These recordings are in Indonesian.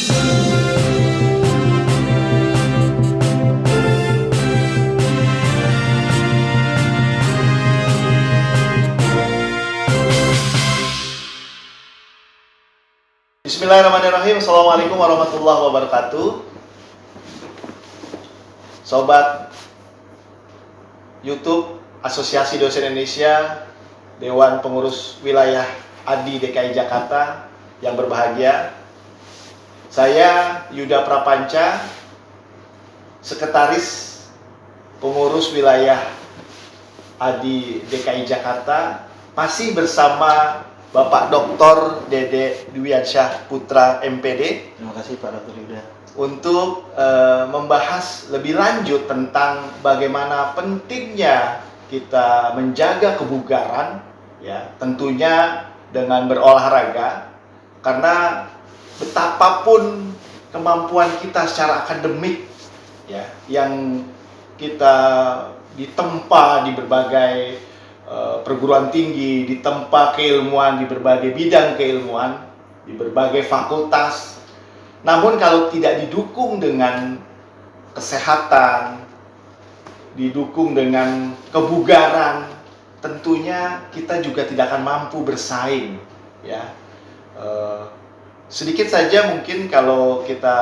Bismillahirrahmanirrahim. Assalamualaikum warahmatullahi wabarakatuh. Sobat YouTube Asosiasi Dosen Indonesia, Dewan Pengurus Wilayah ADI DKI Jakarta yang berbahagia. Saya Yuda Prapanca, Sekretaris Pengurus Wilayah ADI DKI Jakarta, masih bersama Bapak Dr. Dede Dwiansyah Putra MPD. Terima kasih Pak Dr. Yuda. Untuk membahas lebih lanjut tentang bagaimana pentingnya kita menjaga kebugaran, ya, tentunya dengan berolahraga, karena betapapun kemampuan kita secara akademik, ya, yang kita ditempa di berbagai perguruan tinggi, ditempa keilmuan di berbagai bidang keilmuan, di berbagai fakultas. Namun kalau tidak didukung dengan kesehatan, didukung dengan kebugaran, tentunya kita juga tidak akan mampu bersaing, ya. Sedikit saja mungkin kalau kita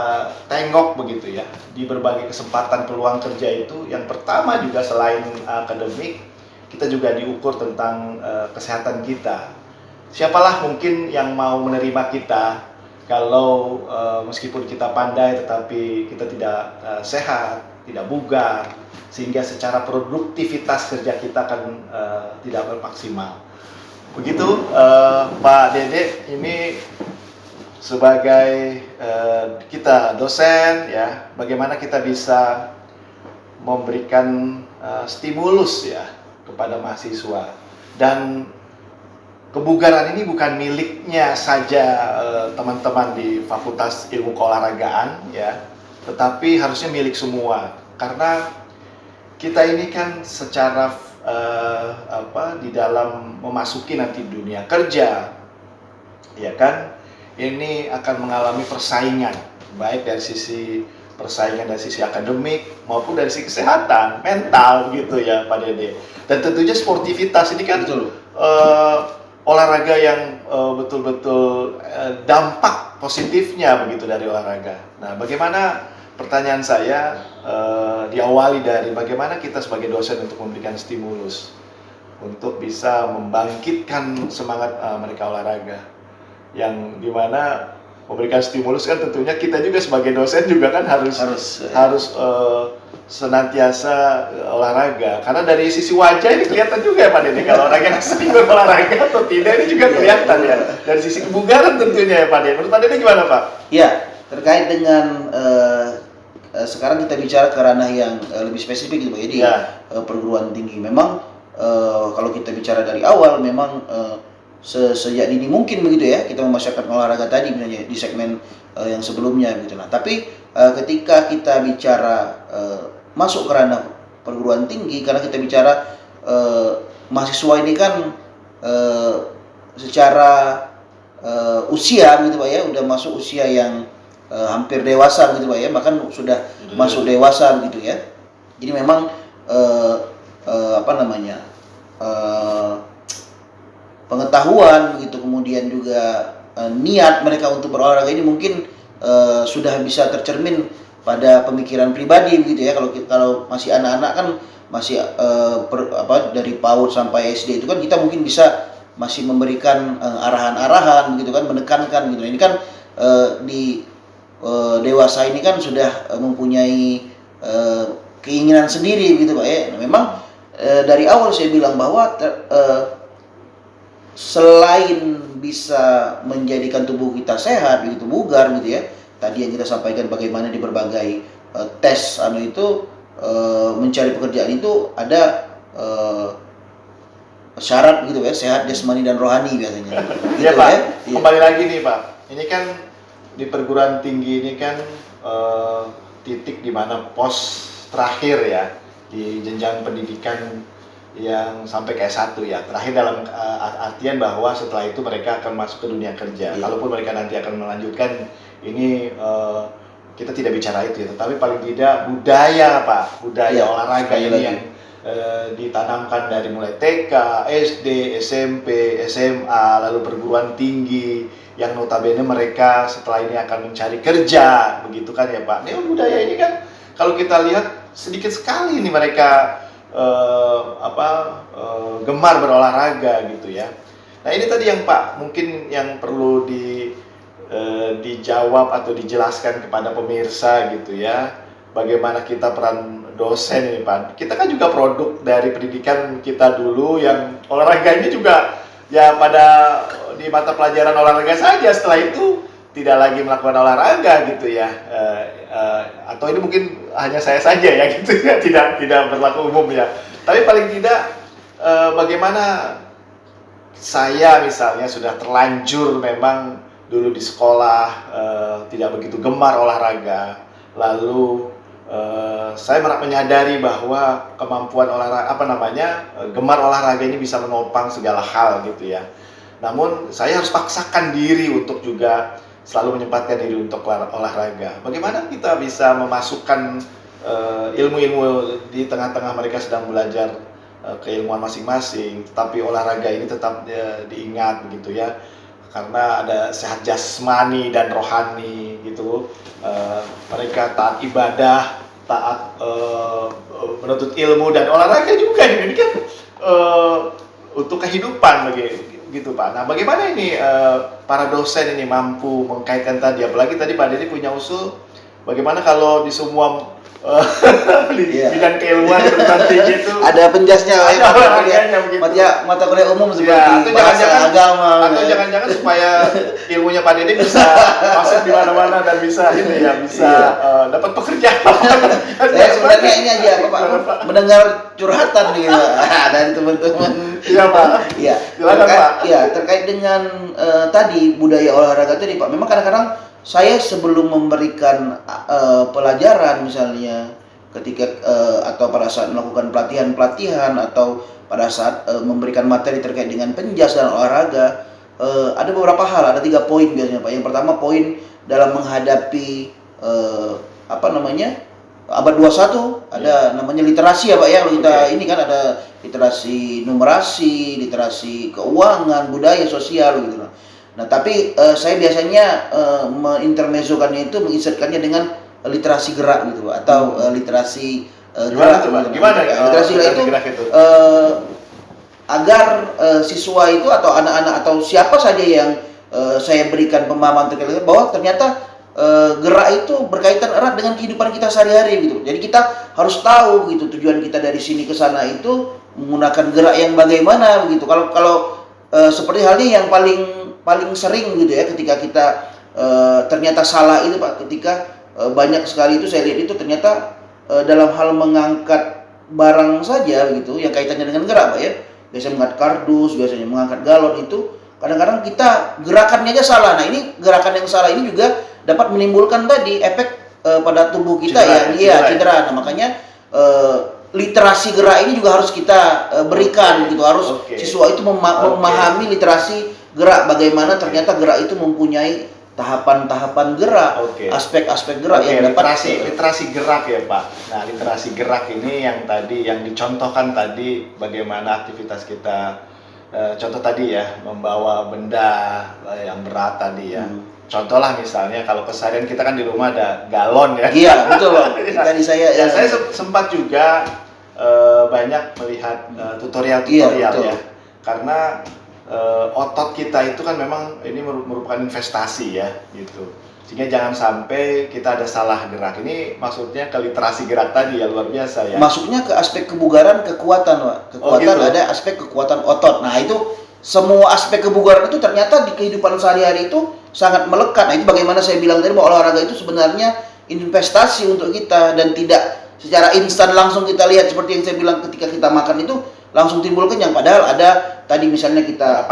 tengok begitu ya, di berbagai kesempatan peluang kerja itu, yang pertama juga selain akademik, kita juga diukur tentang kesehatan kita. Siapalah mungkin yang mau menerima kita kalau meskipun kita pandai tetapi kita tidak sehat, tidak bugar, sehingga secara produktivitas kerja kita akan tidak bermaksimal. Begitu Pak Dede, ini sebagai kita dosen, ya, bagaimana kita bisa memberikan stimulus, ya, kepada mahasiswa. Dan kebugaran ini bukan miliknya saja teman-teman di Fakultas Ilmu Keolahragaan, ya, tetapi harusnya milik semua. Karena kita ini kan secara di dalam memasuki nanti dunia kerja, ya kan, ini akan mengalami persaingan, baik dari sisi persaingan dari sisi akademik maupun dari sisi kesehatan mental, gitu ya Pak Dede. Dan tentunya sportivitas ini kan olahraga yang betul-betul dampak positifnya begitu dari olahraga. Nah, bagaimana, pertanyaan saya diawali dari bagaimana kita sebagai dosen untuk memberikan stimulus untuk bisa membangkitkan semangat mereka olahraga, yang dimana memberikan stimulus kan tentunya kita juga sebagai dosen juga kan harus senantiasa olahraga, karena dari sisi wajah ini kelihatan juga ya Pak Dede kalau orang yang sering berolahraga atau tidak, ini juga kelihatan ya dari sisi kebugaran tentunya ya Pak Dede. Menurut Pak Dede gimana Pak? Ya, terkait dengan sekarang kita bicara ke ranah yang lebih spesifik gitu Pak. Jadi perguruan tinggi memang kalau kita bicara dari awal memang sejak dini mungkin begitu ya kita memasyarakatkan olahraga tadi misalnya di segmen yang sebelumnya gitu. Nah, tapi ketika kita bicara masuk ke ranah perguruan tinggi, karena kita bicara mahasiswa ini kan secara usia gitu Pak ya, udah masuk usia yang hampir dewasa gitu Pak ya, bahkan sudah masuk dewasa gitu ya. Jadi memang pengetahuan begitu, kemudian juga niat mereka untuk berolahraga ini mungkin sudah bisa tercermin pada pemikiran pribadi begitu ya. Kalau masih anak-anak kan masih dari PAUD sampai SD itu kan kita mungkin bisa masih memberikan arahan-arahan gitu kan, menekankan gitu. Ini kan di dewasa ini kan sudah mempunyai keinginan sendiri gitu Pak ya. Nah, memang dari awal saya bilang bahwa selain bisa menjadikan tubuh kita sehat, begitu bugar gitu ya. Tadi yang kita sampaikan bagaimana di berbagai tes itu mencari pekerjaan itu ada syarat gitu ya, sehat jasmani dan rohani biasanya. Gitu, ya Pak, ya. Kembali lagi nih Pak. Ini kan di perguruan tinggi ini kan titik di mana pos terakhir ya di jenjang pendidikan yang sampai ke S1 ya. Terakhir dalam artian bahwa setelah itu mereka akan masuk ke dunia kerja. Kalaupun mereka nanti akan melanjutkan ini kita tidak bicara itu ya, tetapi paling tidak budaya Pak, budaya Iya, olahraga sekali ini lagi. yang ditanamkan dari mulai TK, SD, SMP, SMA, lalu perguruan tinggi, yang notabene mereka setelah ini akan mencari kerja, begitu kan ya Pak. Ini budaya ini kan kalau kita lihat sedikit sekali nih mereka gemar berolahraga gitu ya. Nah ini tadi yang Pak mungkin yang perlu dijawab atau dijelaskan kepada pemirsa gitu ya. Bagaimana kita peran dosen ini Pak. Kita kan juga produk dari pendidikan kita dulu yang olahraga ini juga ya pada di mata pelajaran olahraga saja, setelah itu tidak lagi melakukan olahraga gitu ya. Atau ini mungkin hanya saya saja ya gitu ya, tidak berlaku umum ya. Tapi paling tidak bagaimana saya misalnya sudah terlanjur memang dulu di sekolah tidak begitu gemar olahraga, lalu saya menyadari bahwa kemampuan olahraga gemar olahraga ini bisa menopang segala hal gitu ya. Namun saya harus paksakan diri untuk juga selalu menyempatkan diri untuk olahraga. Bagaimana kita bisa memasukkan ilmu-ilmu di tengah-tengah mereka sedang belajar keilmuan masing-masing, tetapi olahraga ini tetap diingat begitu ya, karena ada sehat jasmani dan rohani gitu. Mereka taat ibadah, taat menuntut ilmu, dan olahraga juga ini kan untuk kehidupan begitu Pak. Nah bagaimana ini para dosen ini mampu mengkaitkan tadi, apalagi tadi Pak Dedi punya usul bagaimana kalau di semua di bidang keilmuan perguruan tinggi itu Ada penjasnya, ada olahraganya begitu. mata kuliah umum Ya, seperti bahasa agama. atau jangan-jangan supaya ilmunya Pak Dede bisa masuk di mana-mana dan bisa ini ya, bisa dapat pekerjaan. Saya sebenarnya ini aja Pak, mendengar curhatan nih dari teman-teman. Iya Pak. Iya. Silakan, Pak. Iya, terkait dengan tadi budaya olahraga tadi Pak. Memang kadang-kadang saya sebelum memberikan pelajaran misalnya ketika atau pada saat melakukan pelatihan atau pada saat memberikan materi terkait dengan penjas dan olahraga, ada beberapa hal, ada 3 poin biasanya Pak. Yang pertama, poin dalam menghadapi abad 21 ada namanya literasi ya Pak ya. Kalau kita ini kan ada literasi numerasi, literasi keuangan, budaya, sosial gitu. Nah, tapi saya biasanya mengintermezzokannya itu, menginsertkannya dengan literasi gerak gitu atau literasi gerak. Gimana Literasi gerak itu agar siswa itu atau anak-anak atau siapa saja yang saya berikan pemahaman terkait bahwa ternyata gerak itu berkaitan erat dengan kehidupan kita sehari-hari gitu. Jadi kita harus tahu gitu tujuan kita dari sini ke sana itu menggunakan gerak yang bagaimana begitu. Kalau seperti halnya yang paling sering gitu ya, ketika kita ternyata salah itu Pak, ketika banyak sekali itu saya lihat itu ternyata dalam hal mengangkat barang saja begitu yang kaitannya dengan gerak Pak ya. Biasanya mengangkat kardus, biasanya mengangkat galon, itu kadang-kadang kita gerakannya aja salah. Nah, ini gerakan yang salah ini juga dapat menimbulkan tadi efek pada tubuh kita cedera. Nah, makanya literasi gerak ini juga harus kita berikan gitu. Harus siswa itu memahami literasi gerak, bagaimana ternyata gerak itu mempunyai tahapan-tahapan gerak, aspek-aspek gerak yang dapat literasi gerak ya Pak. Nah, literasi gerak ini yang tadi yang dicontohkan tadi, bagaimana aktivitas kita, contoh tadi ya, membawa benda yang berat tadi ya. Contohlah misalnya kalau keseharian kita kan di rumah ada galon ya. Iya, betul Pak. Tadi saya sempat juga banyak melihat tutorial-tutorial ya. Karena otot kita itu kan memang ini merupakan investasi ya gitu. Sehingga jangan sampai kita ada salah gerak. Ini maksudnya ke literasi gerak tadi ya, luar biasa ya. Masuknya ke aspek kebugaran, kekuatan Pak. Kekuatan gitu. Ada aspek kekuatan otot. Nah, itu semua aspek kebugaran itu ternyata di kehidupan sehari-hari itu sangat melekat. Nah, itu bagaimana saya bilang tadi bahwa olahraga itu sebenarnya investasi untuk kita dan tidak secara instan langsung kita lihat seperti yang saya bilang ketika kita makan itu langsung timbul kenyang, padahal ada tadi misalnya kita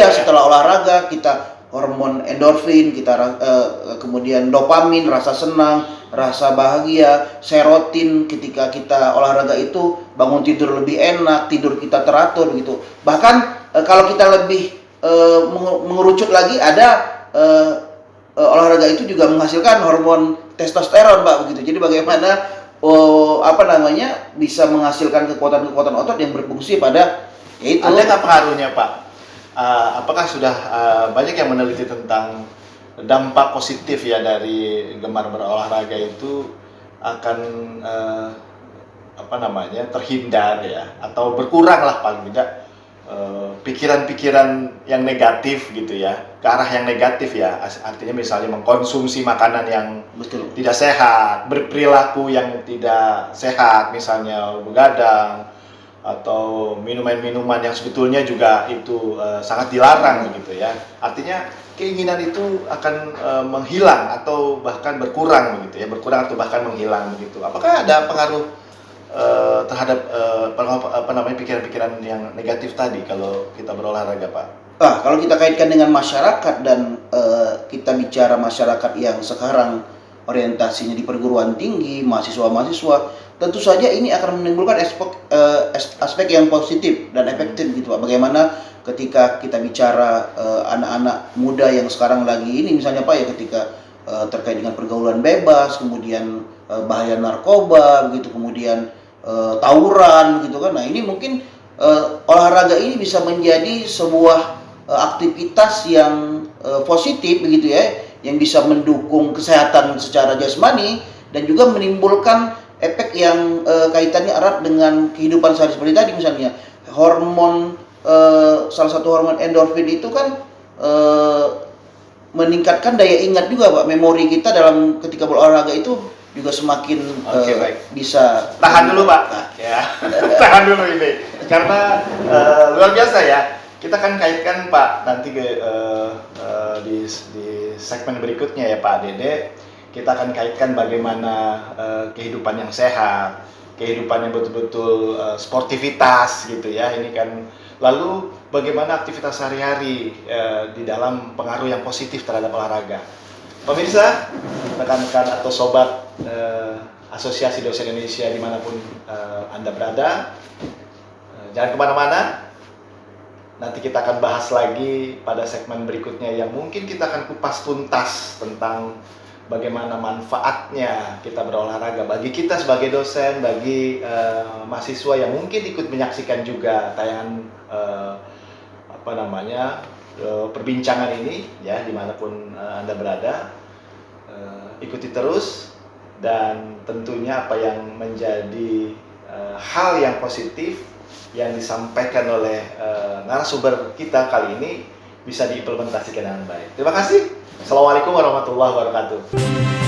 setelah olahraga kita hormon endorfin, kita kemudian dopamin, rasa senang, rasa bahagia, serotin ketika kita olahraga itu bangun tidur lebih enak, tidur kita teratur gitu. Bahkan kalau kita lebih mengerucut lagi ada olahraga itu juga menghasilkan hormon testosteron, Pak, begitu. Jadi bagaimana bisa menghasilkan kekuatan-kekuatan otot yang berfungsi pada yaitu. Ada nggak pengaruhnya, Pak? Apakah sudah banyak yang meneliti tentang dampak positif ya dari gemar berolahraga itu akan terhindar ya atau berkurang lah paling tidak pikiran-pikiran yang negatif gitu ya, ke arah yang negatif ya, artinya misalnya mengkonsumsi makanan yang Betul. tidak sehat, berperilaku yang tidak sehat, misalnya begadang atau minuman-minuman yang sebetulnya juga itu sangat dilarang begitu ya. Artinya keinginan itu akan menghilang atau bahkan berkurang begitu ya, berkurang atau bahkan menghilang begitu. Apakah ada pengaruh terhadap pikiran-pikiran yang negatif tadi kalau kita berolahraga, Pak? Kalau kita kaitkan dengan masyarakat dan kita bicara masyarakat yang sekarang orientasinya di perguruan tinggi, mahasiswa-mahasiswa, tentu saja ini akan menimbulkan aspek yang positif dan efektif gitu, Pak. Bagaimana ketika kita bicara anak-anak muda yang sekarang lagi ini misalnya, Pak, ya, ketika terkait dengan pergaulan bebas, kemudian bahaya narkoba begitu, kemudian tawuran gitu kan. Nah, ini mungkin olahraga ini bisa menjadi sebuah aktivitas yang positif begitu ya, yang bisa mendukung kesehatan secara jasmani dan juga menimbulkan efek yang kaitannya erat dengan kehidupan sehari seperti tadi, misalnya hormon salah satu hormon endorfin itu kan meningkatkan daya ingat juga, Pak. Memori kita dalam ketika berolahraga itu juga semakin bisa. Tahan dulu, Pak. Ya, tahan dulu ini, karena luar biasa ya. Kita akan kaitkan, Pak, nanti di segmen berikutnya ya, Pak Dede. Kita akan kaitkan bagaimana kehidupan yang sehat, kehidupan yang betul-betul sportivitas gitu ya. Ini kan, lalu bagaimana aktivitas sehari-hari di dalam pengaruh yang positif terhadap olahraga. Pemirsa, rekan-rekan atau sobat Asosiasi Dosen Indonesia dimanapun Anda berada, jangan kemana-mana. Nanti kita akan bahas lagi pada segmen berikutnya yang mungkin kita akan kupas tuntas tentang bagaimana manfaatnya kita berolahraga bagi kita sebagai dosen, bagi mahasiswa yang mungkin ikut menyaksikan juga tayangan perbincangan ini ya, dimanapun Anda berada. Ikuti terus, dan tentunya apa yang menjadi hal yang positif yang disampaikan oleh narasumber kita kali ini bisa diimplementasikan dengan baik. Terima kasih. Assalamualaikum warahmatullahi wabarakatuh.